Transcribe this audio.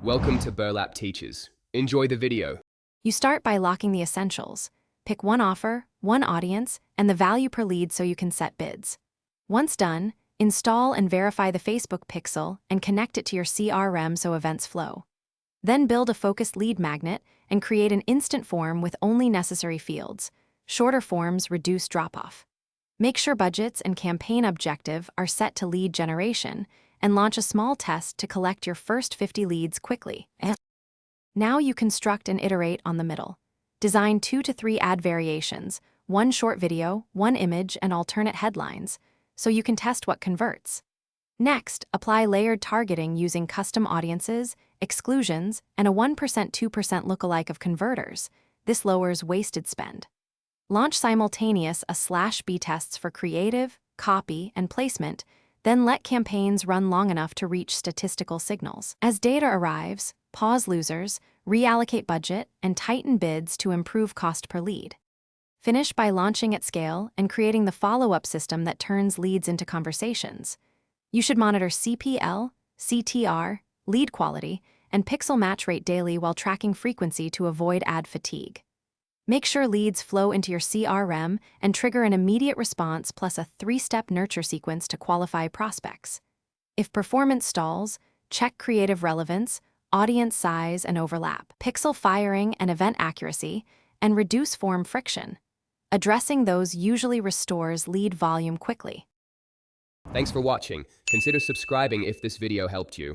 Welcome to Burlap Teachers. Enjoy the video. You start by locking the essentials. Pick one offer, one audience, and the value per lead so you can set bids. Once done, install and verify the Facebook pixel and connect it to your CRM so events flow. Then build a focused lead magnet and create an instant form with only necessary fields. Shorter forms reduce drop-off. Make sure budgets and campaign objective are set to lead generation, and launch a small test to collect your first 50 leads quickly. Now you construct and iterate on the middle. Design 2 to 3 ad variations, one short video, one image, and alternate headlines, so you can test what converts. Next, apply layered targeting using custom audiences, exclusions, and a 1% 2% lookalike of converters. This lowers wasted spend. Launch simultaneous A/B tests for creative, copy, and placement, then let campaigns run long enough to reach statistical signals. As data arrives, pause losers, reallocate budget, and tighten bids to improve cost per lead. Finish by launching at scale and creating the follow-up system that turns leads into conversations. You should monitor CPL, CTR, lead quality, and pixel match rate daily while tracking frequency to avoid ad fatigue. Make sure leads flow into your CRM and trigger an immediate response plus a 3-step nurture sequence to qualify prospects. If performance stalls, check creative relevance, audience size and overlap, pixel firing and event accuracy, and reduce form friction. Addressing those usually restores lead volume quickly. Thanks for watching. Consider subscribing if this video helped you.